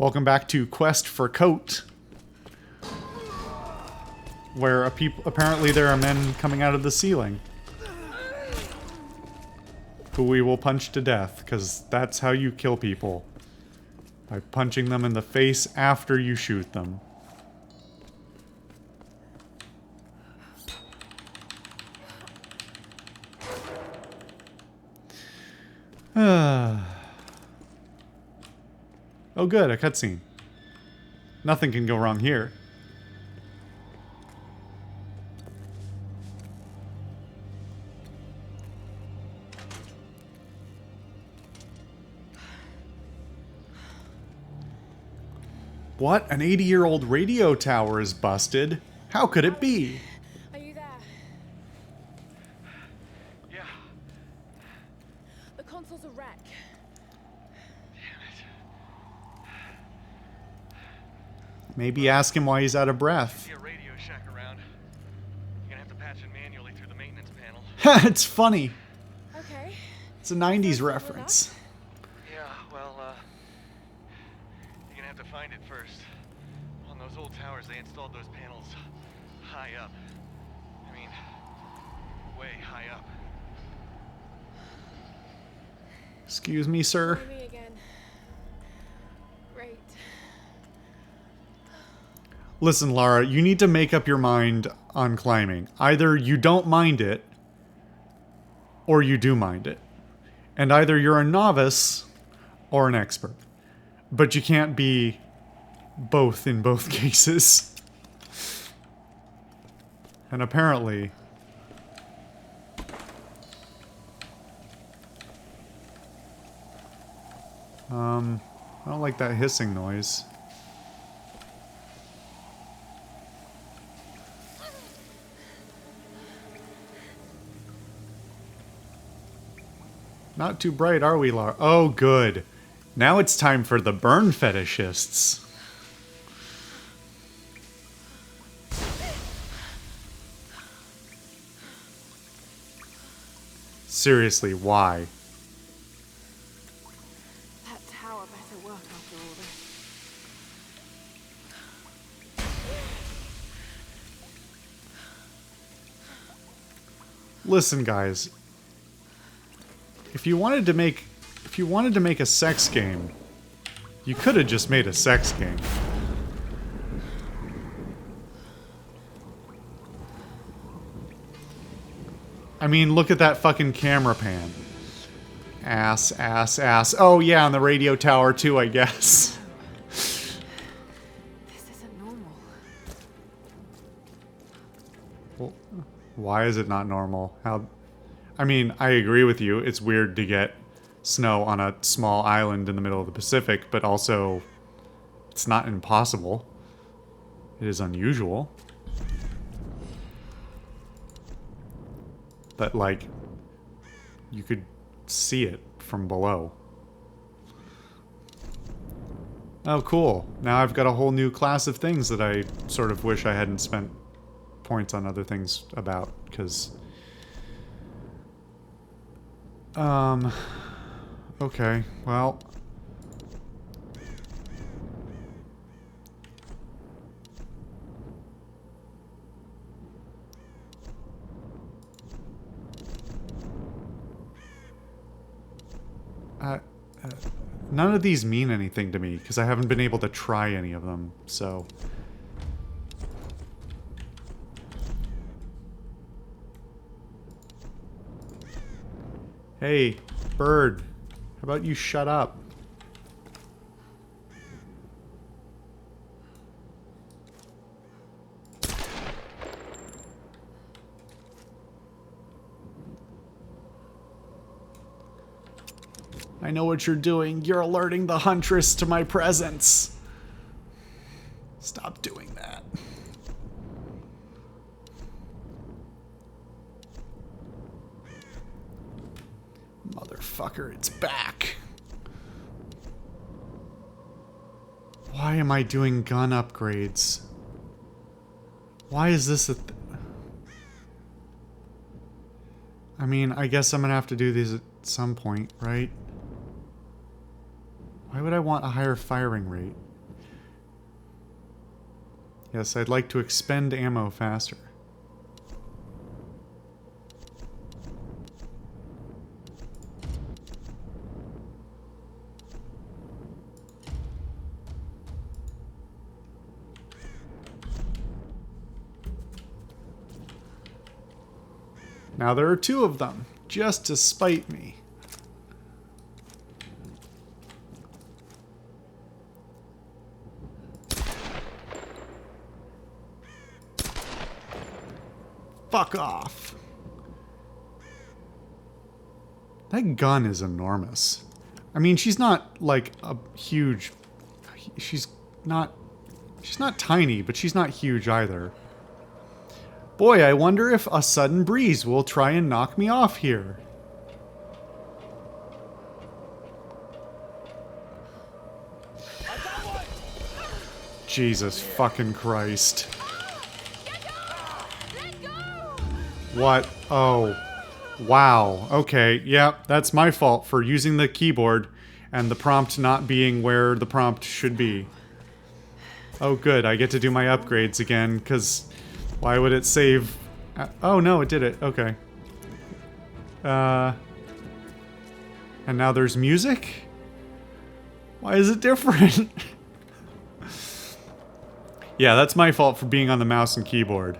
Welcome back to Quest for Coat, where apparently there are men coming out of the ceiling who we will punch to death, because that's how you kill people. By punching them in the face after you shoot them. Oh good, a cutscene. Nothing can go wrong here. What? An 80-year-old radio tower is busted? How could it be? Are you there? Yeah. The console's a wreck. Maybe ask him why he's out of breath. See a Radio Shack around. You're gonna have to patch it manually through the maintenance panel. It's funny. Okay. It's a 90s reference. Yeah, well, you're gonna have to find it first. On those old towers, they installed those panels high up. I mean, way high up. Excuse me, sir. Try me again. Great. Listen, Lara, you need to make up your mind on climbing. Either you don't mind it, or you do mind it. And either you're a novice or an expert. But you can't be both in both cases. And apparently... I don't like that hissing noise. Not too bright, are we, Lara? Oh, good. Now it's time for the burn fetishists. Seriously, why? That tower better work after all this. Listen, guys. If you wanted to make a sex game, you could have just made a sex game. I mean, look at that fucking camera pan. Ass, ass, ass. Oh yeah, on the radio tower too, I guess. This isn't normal. Well, why is it not normal? How... I mean, I agree with you. It's weird to get snow on a small island in the middle of the Pacific, but also it's not impossible. It is unusual. But, like, you could see it from below. Oh, cool. Now I've got a whole new class of things that I sort of wish I hadn't spent points on other things about, because... okay, well... none of these mean anything to me, because I haven't been able to try any of them, so... Hey, bird, how about you shut up? I know what you're doing. You're alerting the huntress to my presence. Stop doing that. Motherfucker, it's back. Why am I doing gun upgrades? Why is this a... I mean, I guess I'm gonna have to do these at some point, right? Why would I want a higher firing rate? Yes, I'd like to expend ammo faster. Now there are two of them, just to spite me. Fuck off. That gun is enormous. I mean, she's not like a huge... She's not tiny, but she's not huge either. Boy, I wonder if a sudden breeze will try and knock me off here. Jesus fucking Christ. What? Oh. Wow. Okay, yep, that's my fault for using the keyboard and the prompt not being where the prompt should be. Oh good, I get to do my upgrades again, because why would it save... Oh no, it did it. Okay. And now there's music? Why is it different? Yeah, that's my fault for being on the mouse and keyboard.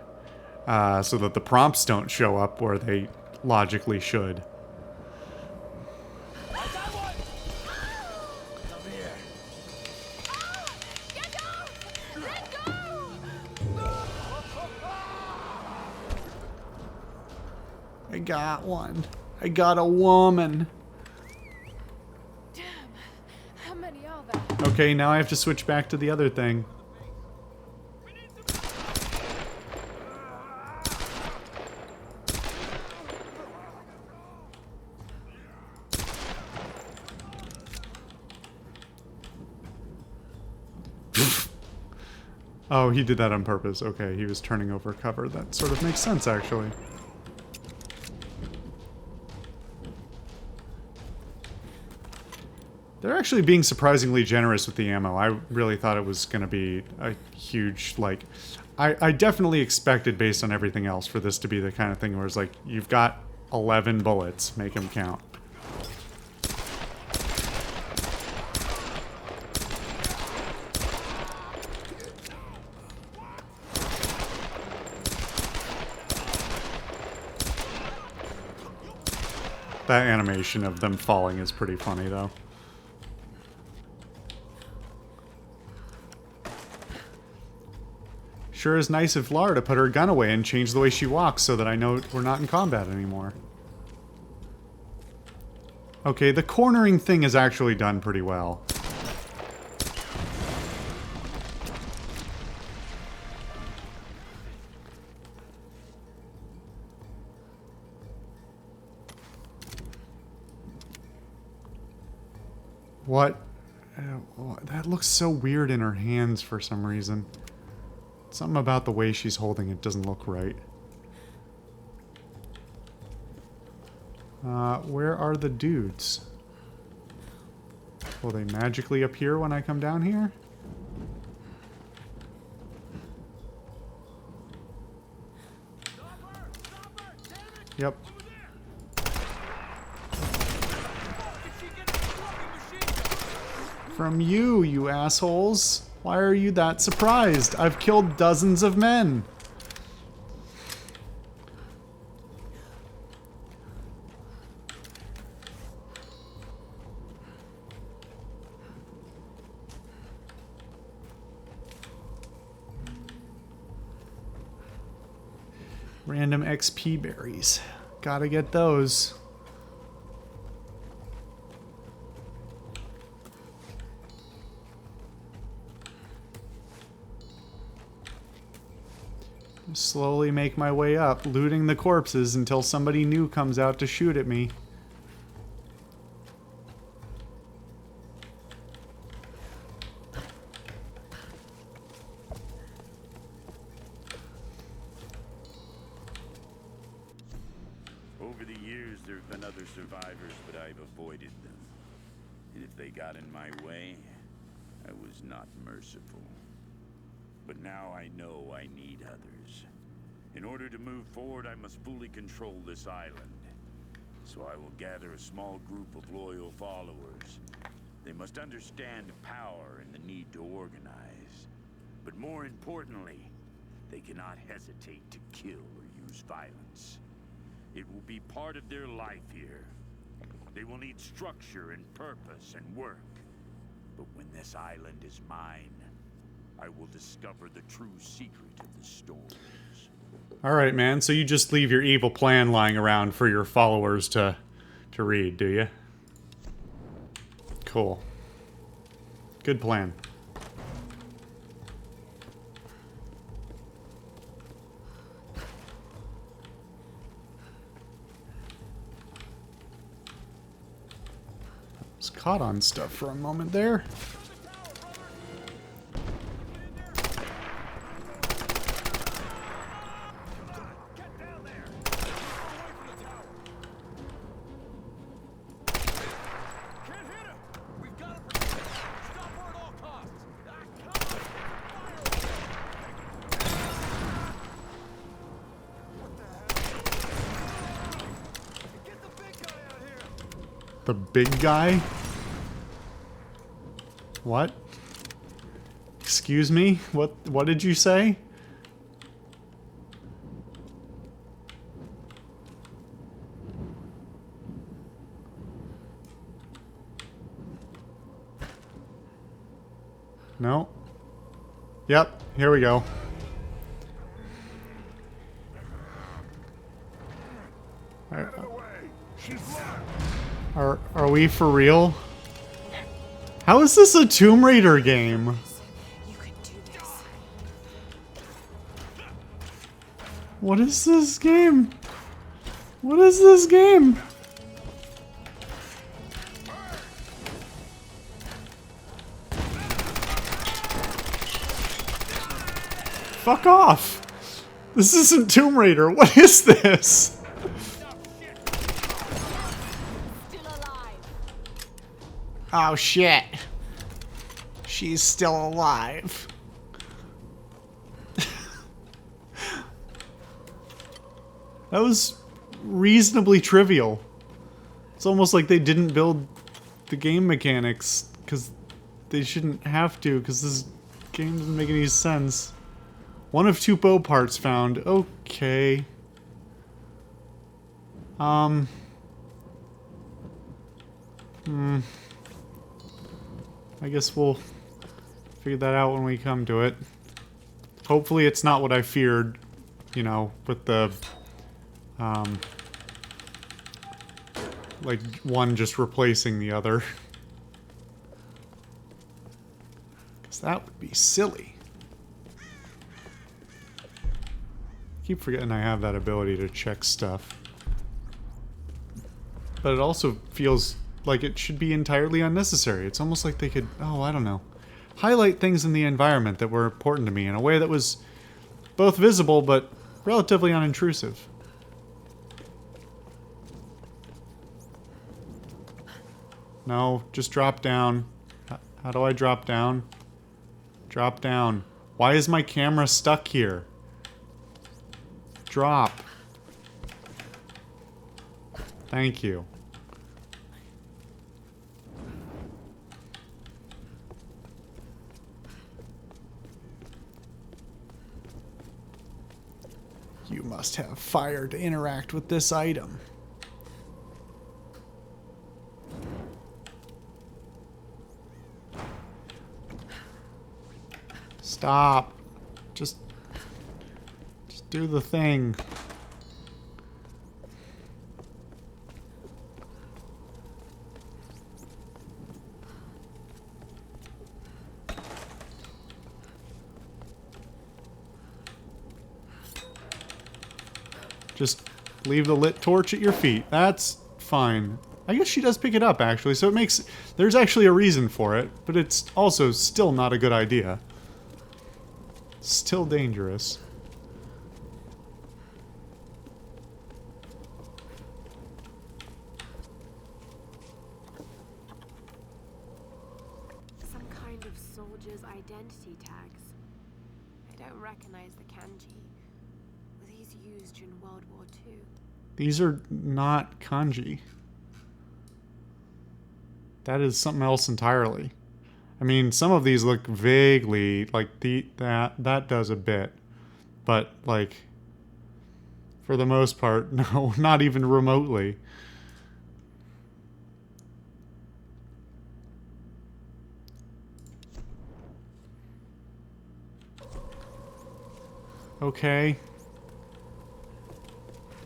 So that the prompts don't show up where they logically should. I got one. I got a woman. Damn. How many are there? Okay, now I have to switch back to the other thing. Oh, he did that on purpose. Okay, he was turning over cover. That sort of makes sense, actually. They're actually being surprisingly generous with the ammo. I really thought it was going to be a huge, like... I definitely expected, based on everything else, for this to be the kind of thing where it's like, you've got 11 bullets, make them count. That animation of them falling is pretty funny, though. Sure is nice of Lara to put her gun away and change the way she walks so that I know we're not in combat anymore. Okay, the cornering thing is actually done pretty well. What? That looks so weird in her hands for some reason. Something about the way she's holding it doesn't look right. Where are the dudes? Will they magically appear when I come down here? Yep. From you, you assholes. Why are you that surprised? I've killed dozens of men. Random XP berries. Gotta get those. Slowly make my way up, looting the corpses until somebody new comes out to shoot at me. Over the years, there have been other survivors, but I've avoided them. And if they got in my way, I was not merciful. But now I know I need others. In order to move forward, I must fully control this island. So I will gather a small group of loyal followers. They must understand power and the need to organize. But more importantly, they cannot hesitate to kill or use violence. It will be part of their life here. They will need structure and purpose and work. But when this island is mine, I will discover the true secret of the storms. Alright, man, so you just leave your evil plan lying around for your followers to read, do you? Cool. Good plan. Was caught on stuff for a moment there. The big guy? What? Excuse me? What did you say? No. Yep, here we go. Are we for real? How is this a Tomb Raider game? You can do this. What is this game? What is this game? Fuck off! This isn't Tomb Raider. What is this? Oh shit. She's still alive. That was reasonably trivial. It's almost like they didn't build the game mechanics because they shouldn't have to, because this game doesn't make any sense. One of 2 bow parts found. Okay. I guess we'll figure that out when we come to it. Hopefully it's not what I feared, you know, with the, like, one just replacing the other. Because that would be silly. I keep forgetting I have that ability to check stuff. But it also feels like it should be entirely unnecessary. It's almost like they could, oh, I don't know, highlight things in the environment that were important to me in a way that was both visible but relatively unintrusive. No, just drop down. How do I drop down? Drop down. Why is my camera stuck here? Drop. Thank you. You must have fire to interact with this item. Stop. Just do the thing. Just leave the lit torch at your feet. That's fine. I guess she does pick it up, actually, so it makes... There's actually a reason for it, but it's also still not a good idea. Still dangerous. Some kind of soldier's identity tags. don't recognize the kanji. Were these used during World War II? These are not kanji. That is something else entirely. I mean, some of these look vaguely like that does a bit, but like for the most part, no, not even remotely. Okay.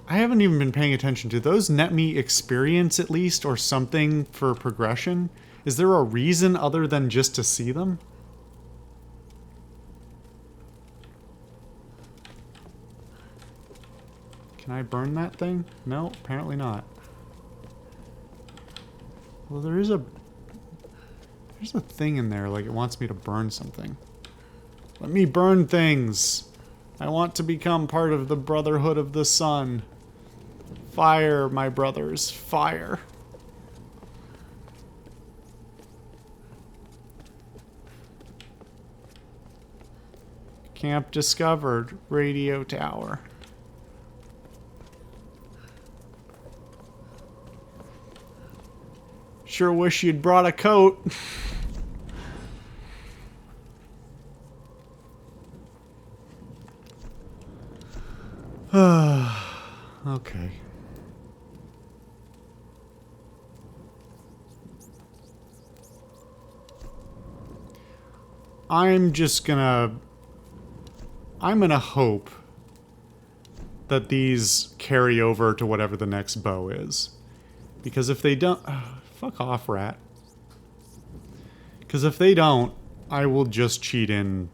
I haven't even been paying attention. Do those net me experience at least or something for progression? Is there a reason other than just to see them? Can I burn that thing? No, apparently not. Well, there's a thing in there, like it wants me to burn something. Let me burn things! I want to become part of the Brotherhood of the Sun. Fire, my brothers, fire. Camp discovered. Radio tower. Sure wish you'd brought a coat. Okay. I'm gonna hope that these carry over to whatever the next bow is. Because if they don't... fuck off, rat. Because if they don't, I will just cheat in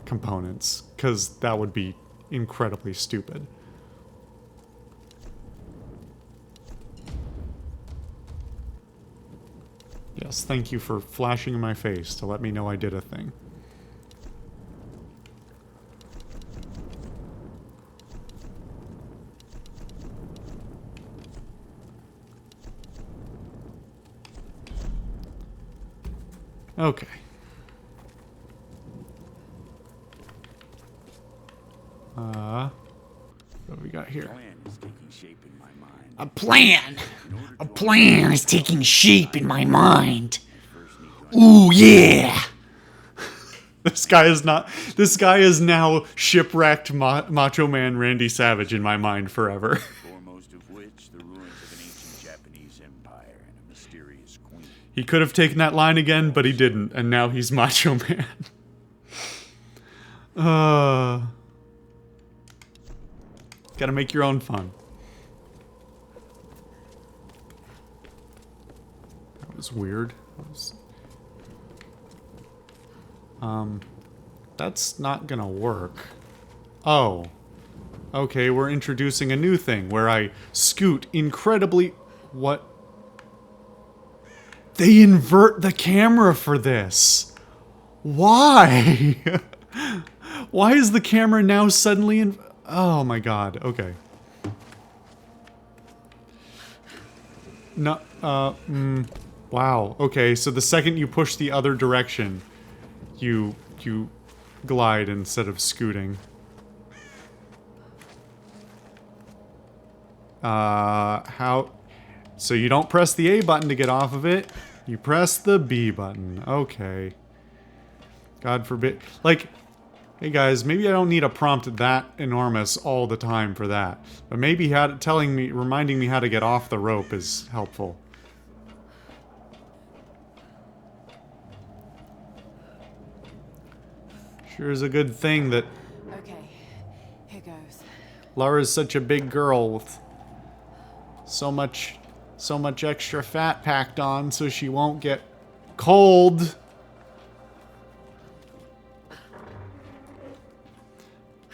components. Because that would be incredibly stupid. Yes, thank you for flashing in my face to let me know I did a thing. Okay. What do we got here? A plan is taking shape in my mind. Ooh, yeah. This guy is now shipwrecked Macho Man Randy Savage in my mind forever. Foremost of which, the ruins of an ancient Japanese empire and a mysterious queen. He could have taken that line again, but he didn't, and now he's Macho Man. Gotta make your own fun. That was weird. That's not gonna work. Oh. Okay, we're introducing a new thing where I scoot incredibly... What? They invert the camera for this. Why? Why is the camera now suddenly in... Oh my god, okay. No, wow. Okay, so the second you push the other direction, you glide instead of scooting. How... So you don't press the A button to get off of it, you press the B button. Okay. God forbid. Like, hey guys, maybe I don't need a prompt that enormous all the time for that. But maybe reminding me how to get off the rope is helpful. Sure is a good thing that Okay, here goes. Lara's such a big girl with so much extra fat packed on so she won't get cold.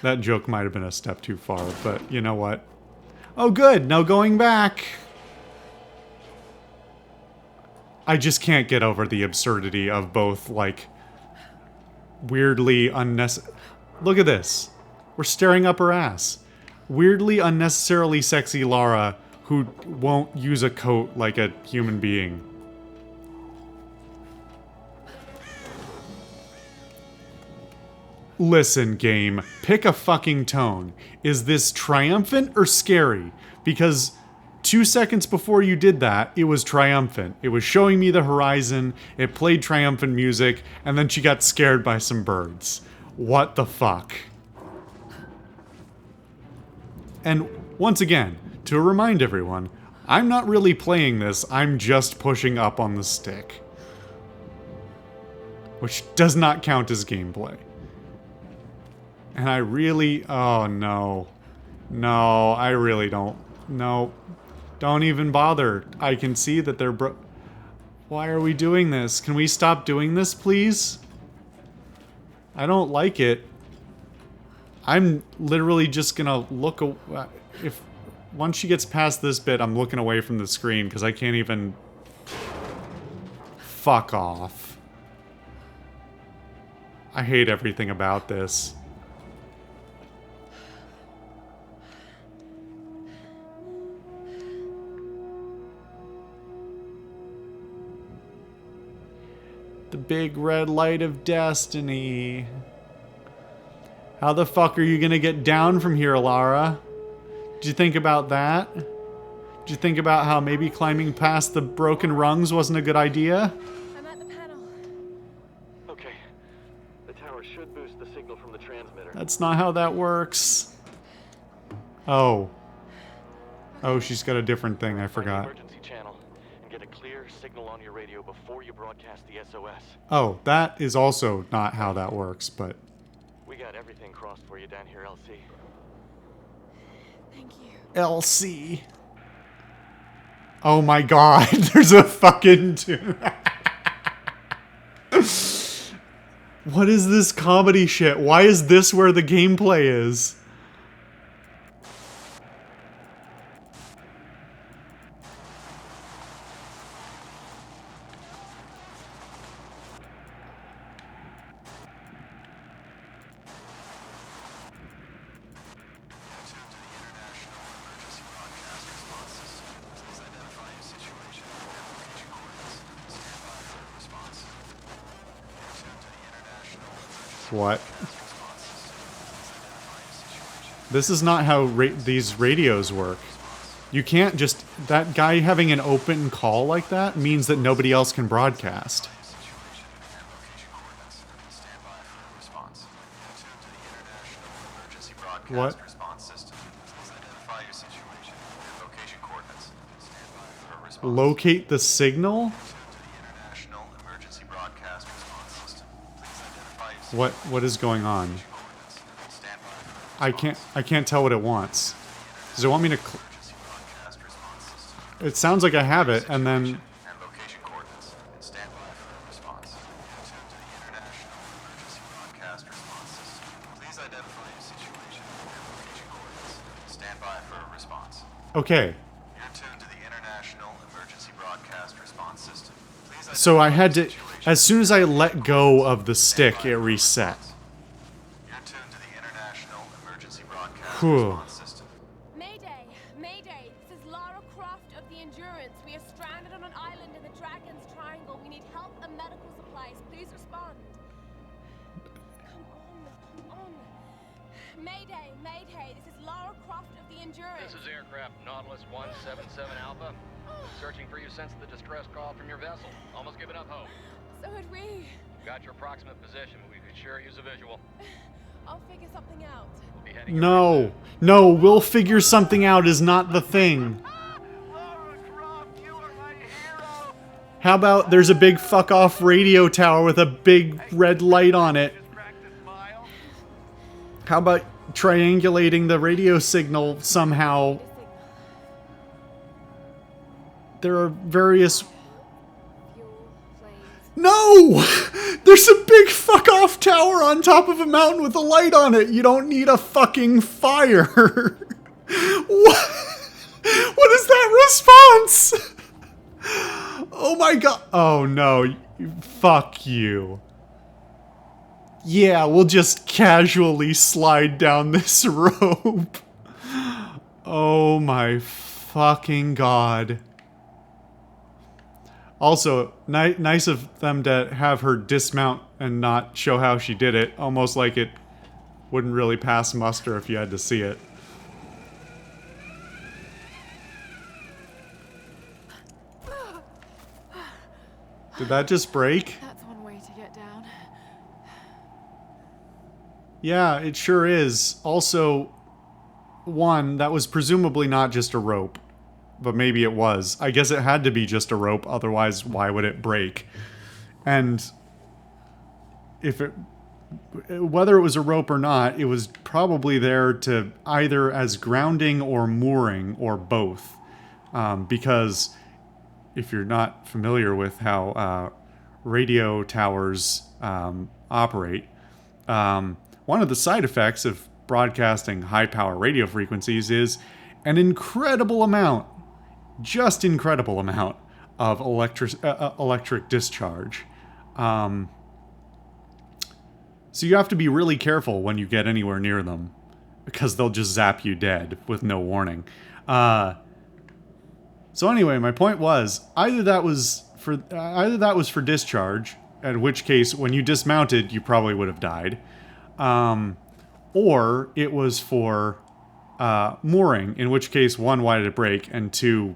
That joke might have been a step too far, but you know what? Oh good, no going back. I just can't get over the absurdity of both, like, weirdly unnecessary... Look at this. We're staring up her ass. Weirdly unnecessarily sexy Lara who won't use a coat like a human being. Listen, game, pick a fucking tone. Is this triumphant or scary? Because 2 seconds before you did that, it was triumphant. It was showing me the horizon, it played triumphant music, and then she got scared by some birds. What the fuck? And once again, to remind everyone, I'm not really playing this, I'm just pushing up on the stick. Which does not count as gameplay. And I really... oh no. No, I really don't. No. Don't even bother. I can see that they're Why are we doing this? Can we stop doing this, please? I don't like it. I'm literally just gonna look... if... once she gets past this bit, I'm looking away from the screen because I can't even... fuck off. I hate everything about this. The big red light of destiny. How the fuck are you gonna get down from here, Lara? Did you think about that? Did you think about how maybe climbing past the broken rungs wasn't a good idea? I'm at the panel. Okay. The tower should boost the signal from the transmitter. That's not how that works. Oh. Oh, she's got a different thing, I Find the forgot. emergency channel and get a clear signal on your radio before you broadcast the SOS. Oh, that is also not how that works, but... We got everything crossed for you down here, LC. Thank you. LC. Oh my god, there's a fucking... What is this comedy shit? Why is this where the gameplay is? What? This is not how these radios work. You can't just... that guy having an open call like that means that nobody else can broadcast. What? Locate the signal? What is going on? I can't tell what it wants. Does it want me to it sounds like I have it, and then... Okay. So I had to... as soon as I let go of the stick, it reset. Whew. Mayday! Mayday! This is Lara Croft of the Endurance. We are stranded on an island in the Dragon's Triangle. We need help and medical supplies. Please respond. Come on. Mayday! Mayday! This is Lara Croft of the Endurance. This is aircraft Nautilus 177 Alpha. Searching for you since the distress call from your vessel. Almost given up hope. So had we. Got your approximate position, but we could sure use a visual. I'll figure something out. We'll be heading No. No, we'll figure something out is not the thing. How about there's a big fuck off radio tower with a big red light on it? How about triangulating the radio signal somehow? There are various... Fuel, flames. No! There's a big fuck off tower on top of a mountain with a light on it. You don't need a fucking fire. What? What is that response? Oh my god. Oh no. Fuck you. Yeah, we'll just casually slide down this rope. Oh my fucking god. Also, nice of them to have her dismount and not show how she did it. Almost like it wouldn't really pass muster if you had to see it. Did that just break? That's one way to get down. Yeah, it sure is. Also, one, that was presumably not just a rope. But maybe it was. I guess it had to be just a rope, otherwise why would it break? And if it... whether it was a rope or not, it was probably there to either as grounding or mooring or both. Because if you're not familiar with how radio towers operate, one of the side effects of broadcasting high-power radio frequencies is an incredible amount, just incredible amount of electric discharge. So you have to be really careful when you get anywhere near them, because they'll just zap you dead with no warning. So anyway, my point was either that was for discharge, in which case when you dismounted you probably would have died, or it was for mooring, in which case one, why did it break, and two,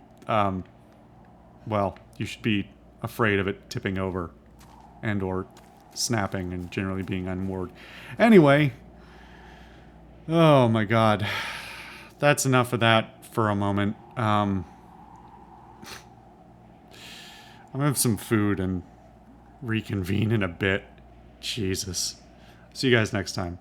well, you should be afraid of it tipping over and or snapping and generally being unmoored. Anyway, oh my god, that's enough of that for a moment. I'm gonna have some food and reconvene in a bit. Jesus. See you guys next time.